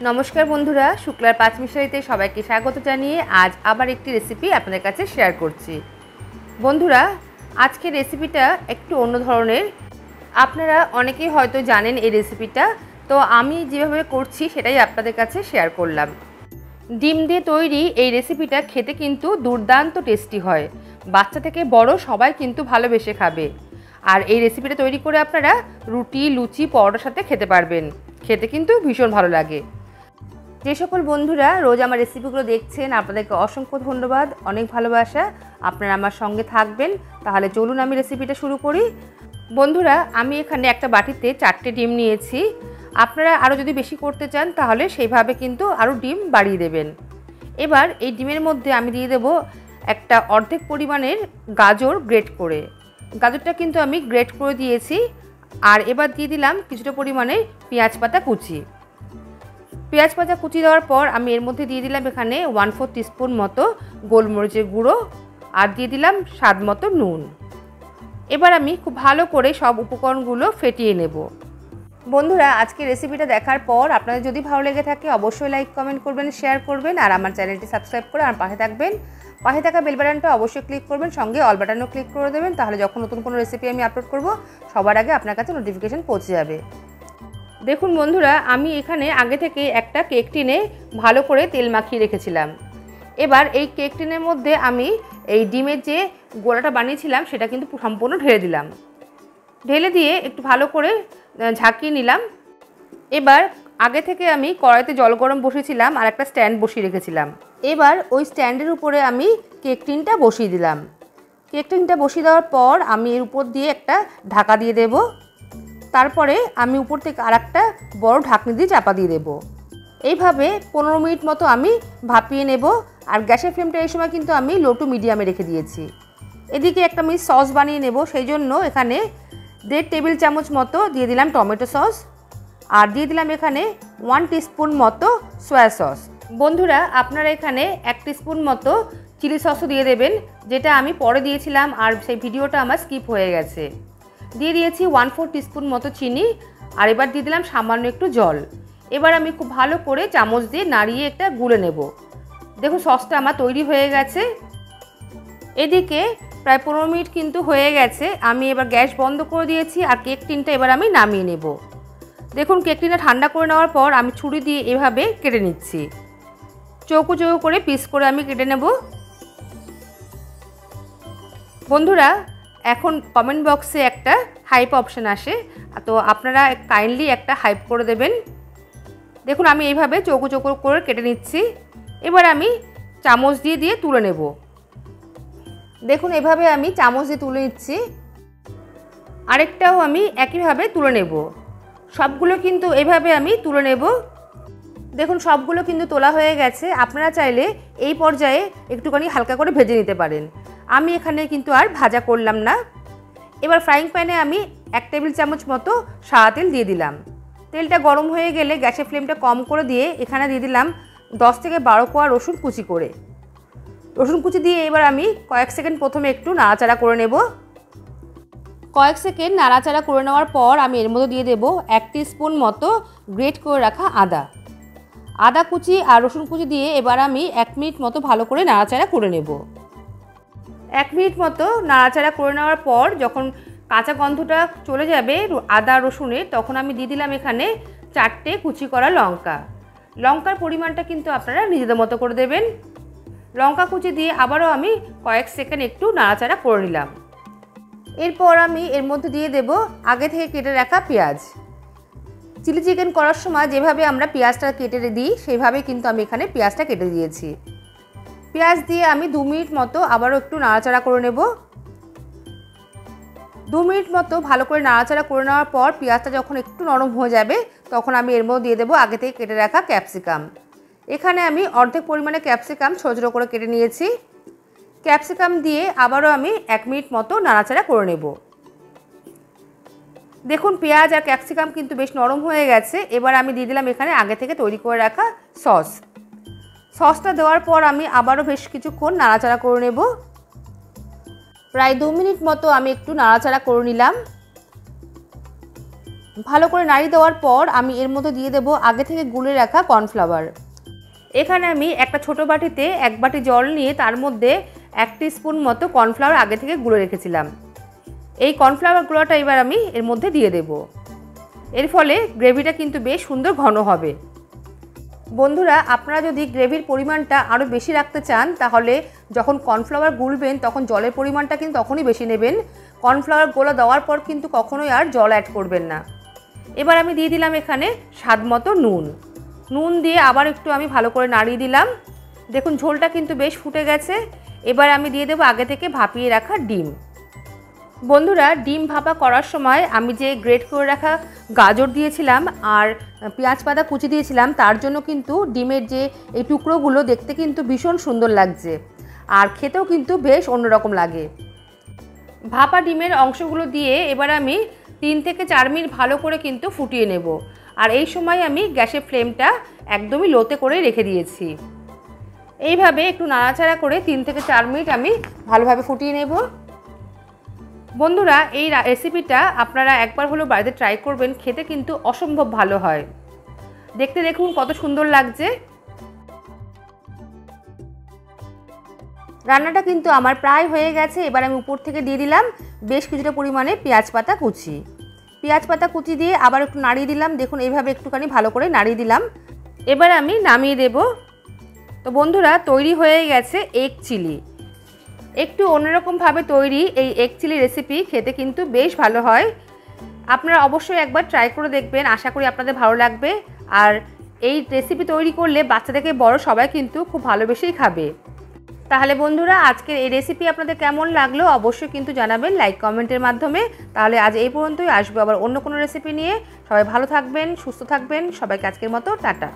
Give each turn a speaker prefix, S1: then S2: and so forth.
S1: নমস্কার বন্ধুরা, শুক্লার পাঁচমিশালিতে সবাইকে স্বাগত জানিয়ে আজ আবার একটি রেসিপি আপনাদের কাছে শেয়ার করছি। বন্ধুরা, আজকের রেসিপিটা একটু অন্য ধরনের। আপনারা অনেকেই হয়তো জানেন এই রেসিপিটা, তো আমি যেভাবে করছি সেটাই আপনাদের কাছে শেয়ার করলাম। ডিম দিয়ে তৈরি এই রেসিপিটা খেতে কিন্তু দুর্দান্ত টেস্টি হয়। বাচ্চা থেকে বড় সবাই কিন্তু ভালোবেসে খাবে। আর এই রেসিপিটা তৈরি করে আপনারা রুটি, লুচি, পরোটার সাথে খেতে পারবেন। খেতে কিন্তু ভীষণ ভালো লাগে। যে সকল বন্ধুরা রোজ আমার রেসিপিগুলো দেখছেন, আপনাদেরকে অসংখ্য ধন্যবাদ, অনেক ভালোবাসা। আপনারা আমার সঙ্গে থাকবেন। তাহলে চলুন আমি রেসিপিটা শুরু করি। বন্ধুরা, আমি এখানে একটা বাটিতে 4টে ডিম নিয়েছি। আপনারা আরও যদি বেশি করতে চান তাহলে সেইভাবে কিন্তু আরও ডিম বাড়িয়ে দেবেন। এবার এই ডিমের মধ্যে আমি দিয়ে দেব একটা অর্ধেক পরিমাণের গাজর গ্রেট করে। গাজরটা কিন্তু আমি গ্রেট করে দিয়েছি। আর এবার দিয়ে দিলাম কিছুটা পরিমাণে পেঁয়াজ পাতা কুচি। পেঁয়াজ পাতা কুচি দেওয়ার পর আমি এর মধ্যে দিয়ে দিলাম এখানে 1/4 টিস্পুন মতো গোলমরিচের গুঁড়ো আর দিয়ে দিলাম স্বাদ মতো নুন। এবার আমি খুব ভালো করে সব উপকরণগুলো ফেটিয়ে নেব। বন্ধুরা, আজকে রেসিপিটা দেখার পর আপনাদের যদি ভালো লেগে থাকে অবশ্যই লাইক, কমেন্ট করবেন, শেয়ার করবেন আর আমার চ্যানেলটি সাবস্ক্রাইব করে আমার পাশে থাকবেন। পাশে থাকা বেল বাটনটা অবশ্যই ক্লিক করবেন, সঙ্গে অল বাটনও ক্লিক করে দেবেন। তাহলে যখন নতুন কোনো রেসিপি আমি আপলোড করব সবার আগে আপনার কাছে নোটিফিকেশান পৌঁছে যাবে। দেখুন বন্ধুরা, আমি এখানে আগে থেকে একটা কেক টিনে ভালো করে তেল মাখিয়ে রেখেছিলাম। এবার এই কেক টিনের মধ্যে আমি এই ডিমের যে গোলাটা বানিয়েছিলাম সেটা কিন্তু সম্পূর্ণ ঢেলে দিলাম। ঢেলে দিয়ে একটু ভালো করে ঝাঁকিয়ে নিলাম। এবার আগে থেকে আমি কড়াইতে জল গরম বসিয়েছিলাম আর একটা স্ট্যান্ড বসিয়ে রেখেছিলাম। এবার ওই স্ট্যান্ডের উপরে আমি কেক টিনটা বসিয়ে দিলাম। কেক টিনটা বসিয়ে দেওয়ার পর আমি এর উপর দিয়ে একটা ঢাকা দিয়ে দেব। তারপরে আমি উপর থেকে আর একটা বড় ঢাকনি দিয়ে চাপা দিয়ে দেবো। এইভাবে 15 মিনিট মতো আমি ভাপিয়ে নেব। আর গ্যাসের ফ্লেমটা এই সময় কিন্তু আমি লো টু মিডিয়ামে রেখে দিয়েছি। এদিকে একটা আমি সস বানিয়ে নেব, সেই জন্য এখানে 1.5 টেবিল চামচ মতো দিয়ে দিলাম টমেটো সস আর দিয়ে দিলাম এখানে 1 টিস্পুন মতো সয়া সস। বন্ধুরা, আপনারা এখানে 1 টিস্পুন মতো চিলি সসও দিয়ে দেবেন, যেটা আমি পরে দিয়েছিলাম আর সেই ভিডিওটা আমার স্কিপ হয়ে গেছে। দিয়ে দিয়েছি 1/4 টিস্পুন মতো চিনি আর এবার দিয়ে দিলাম সামান্য একটু জল। এবার আমি খুব ভালো করে চামচ দিয়ে নাড়িয়ে একটা গুলে নেব। দেখুন সসটা আমার তৈরি হয়ে গেছে। এদিকে প্রায় 15 মিনিট কিন্তু হয়ে গেছে। আমি এবার গ্যাস বন্ধ করে দিয়েছি আর কেক টিনটা এবার আমি নামিয়ে নেব। দেখুন কেক টিনটা ঠান্ডা করে নেওয়ার পর আমি ছুরি দিয়ে এভাবে কেটে নিচ্ছি। চৌকো চৌকো করে পিস করে আমি কেটে নেব। বন্ধুরা, এখন কমেন্ট বক্সে একটা হাইপ অপশান আসে, তো আপনারা কাইন্ডলি একটা হাইপ করে দেবেন। দেখুন আমি এইভাবে চৌকো চৌকো করে কেটে নিচ্ছি। এবার আমি চামচ দিয়ে তুলে নেব। দেখুন এভাবে আমি চামচ দিয়ে তুলে নিচ্ছি। আরেকটাও আমি একইভাবে তুলে নেব। সবগুলো কিন্তু এভাবে আমি তুলে নেব। দেখুন সবগুলো কিন্তু তোলা হয়ে গেছে। আপনারা চাইলে এই পর্যায়ে একটুখানি হালকা করে ভেজে নিতে পারেন। আমি এখানে কিন্তু আর ভাজা করলাম না। এবার ফ্রাইং প্যানে আমি 1 টেবিল চামচ মতো সাদা তেল দিয়ে দিলাম। তেলটা গরম হয়ে গেলে গ্যাসের ফ্লেমটা কম করে দিয়ে এখানে দিয়ে দিলাম 10 থেকে 12 কোয়া রসুন কুচি করে। রসুন কুচি দিয়ে এবার আমি কয়েক সেকেন্ড প্রথমে একটু নাড়াচাড়া করে নেব। কয়েক সেকেন্ড নাড়াচাড়া করে নেওয়ার পর আমি এর মধ্যে দিয়ে দেব 1 টিস্পুন মতো গ্রেট করে রাখা আদা। আদা কুচি আর রসুন কুচি দিয়ে এবার আমি 1 মিনিট মতো ভালো করে নাড়াচাড়া করে নেব। 1 মিনিট মতো নাড়াচাড়া করে নেওয়ার পর যখন কাঁচা গন্ধটা চলে যাবে আদা রসুনের, তখন আমি দিয়ে দিলাম এখানে 4টে কুচি করা লঙ্কা। লঙ্কার পরিমাণটা কিন্তু আপনারা নিজেদের মতো করে দেবেন। লঙ্কা কুচি দিয়ে আবারও আমি কয়েক সেকেন্ড একটু নাড়াচাড়া করে নিলাম। এরপর আমি এর মধ্যে দিয়ে দেব আগে থেকে কেটে রাখা পেঁয়াজ। চিলি চিকেন করার সময় যেভাবে আমরা পেঁয়াজটা কেটে দিই সেইভাবে কিন্তু আমি এখানে পেঁয়াজটা কেটে দিয়েছি। পেঁয়াজ দিয়ে আমি 2 মিনিট মতো আবারও একটু নাড়াচাড়া করে নেব। 2 মিনিট মতো ভালো করে নাড়াচাড়া করে নেওয়ার পর পেঁয়াজটা যখন একটু নরম হয়ে যাবে তখন আমি এর মধ্যে দিয়ে দেবো আগে থেকে কেটে রাখা ক্যাপসিকাম। এখানে আমি অর্ধেক পরিমাণে ক্যাপসিকাম ছোটো ছোটো করে কেটে নিয়েছি। ক্যাপসিকাম দিয়ে আবারও আমি 1 মিনিট মতো নাড়াচাড়া করে নেব। দেখুন পেঁয়াজ আর ক্যাপসিকাম কিন্তু বেশ নরম হয়ে গেছে। এবার আমি দিয়ে দিলাম এখানে আগে থেকে তৈরি করে রাখা সস। সসটা দেওয়ার পর আমি আবারও বেশ কিছুক্ষণ নাড়াচাড়া করে নেব। প্রায় 2 মিনিট মতো আমি একটু নাড়াচাড়া করে নিলাম। ভালো করে নাড়িয়ে দেওয়ার পর আমি এর মধ্যে দিয়ে দেব আগে থেকে গুলে রাখা কর্নফ্লাওয়ার। এখানে আমি একটা ছোটো বাটিতে 1 বাটি জল নিয়ে তার মধ্যে 1 টিস্পুন মতো কর্নফ্লাওয়ার আগে থেকে গুলে রেখেছিলাম। এই কর্নফ্লাওয়ার গুঁড়োটা এবার আমি এর মধ্যে দিয়ে দেব। এর ফলে গ্রেভিটা কিন্তু বেশ সুন্দর ঘন হবে। বন্ধুরা, আপনারা যদি গ্রেভির পরিমাণটা আরও বেশি রাখতে চান তাহলে যখন কর্নফ্লাওয়ার গুলবেন তখন জলের পরিমাণটা কিন্তু তখনই বেশি নেবেন। কর্নফ্লাওয়ার গোলা দেওয়ার পর কিন্তু কখনোই আর জল অ্যাড করবেন না। এবার আমি দিয়ে দিলাম এখানে স্বাদ মতো নুন দিয়ে আবার একটু আমি ভালো করে নাড়িয়ে দিলাম। দেখুন ঝোলটা কিন্তু বেশ ফুটে গেছে। এবার আমি দিয়ে দেবো আগে থেকে ভাপিয়ে রাখা ডিম। বন্ধুরা, ডিম ভাপা করার সময় আমি যে গ্রেট করে রাখা গাজর দিয়েছিলাম আর পেঁয়াজ পাতা কুচি দিয়েছিলাম, তার জন্য কিন্তু ডিমের যে এই টুকরোগুলো দেখতে কিন্তু ভীষণ সুন্দর লাগছে আর খেতেও কিন্তু বেশ অন্যরকম লাগে। ভাপা ডিমের অংশগুলো দিয়ে এবার আমি 3 থেকে 4 মিনিট ভালো করে কিন্তু ফুটিয়ে নেব। আর এই সময় আমি গ্যাসের ফ্লেমটা একদমই লোতে করে রেখে দিয়েছি। এইভাবে একটু নাড়াচাড়া করে 3 থেকে 4 মিনিট আমি ভালোভাবে ফুটিয়ে নেব। বন্ধুরা, এই রেসিপিটা আপনারা একবার হলেও বাড়িতে ট্রাই করবেন, খেতে কিন্তু অসম্ভব ভালো হয়। দেখতে দেখুন কত সুন্দর লাগছে। রান্নাটা কিন্তু আমার প্রায় হয়ে গেছে। এবার আমি উপর থেকে দিয়ে দিলাম বেশ কিছুটা পরিমাণে পেঁয়াজ পাতা কুচি দিয়ে আবার একটু নাড়িয়ে দিলাম। দেখুন এইভাবে একটুখানি ভালো করে নাড়িয়ে দিলাম। এবার আমি নামিয়ে দেব। তো বন্ধুরা, তৈরি হয়ে গেছে এগ চিলি। একটু অন্যরকমভাবে তৈরি এই এগ চিলি রেসিপি খেতে কিন্তু বেশ ভালো হয়। আপনারা অবশ্যই একবার ট্রাই করে দেখবেন, আশা করি আপনাদের ভালো লাগবে। আর এই রেসিপি তৈরি করলে বাচ্চা থেকে বড় সবাই কিন্তু খুব ভালোবেসেই খাবে। তাহলে বন্ধুরা, আজকের এই রেসিপি আপনাদের কেমন লাগলো অবশ্যই কিন্তু জানাবেন লাইক কমেন্টের মাধ্যমে। তাহলে আজ এই পর্যন্তই, আসবো আবার অন্য কোনো রেসিপি নিয়ে। সবাই ভালো থাকবেন, সুস্থ থাকবেন। সবাইকে আজকের মতো টাটা।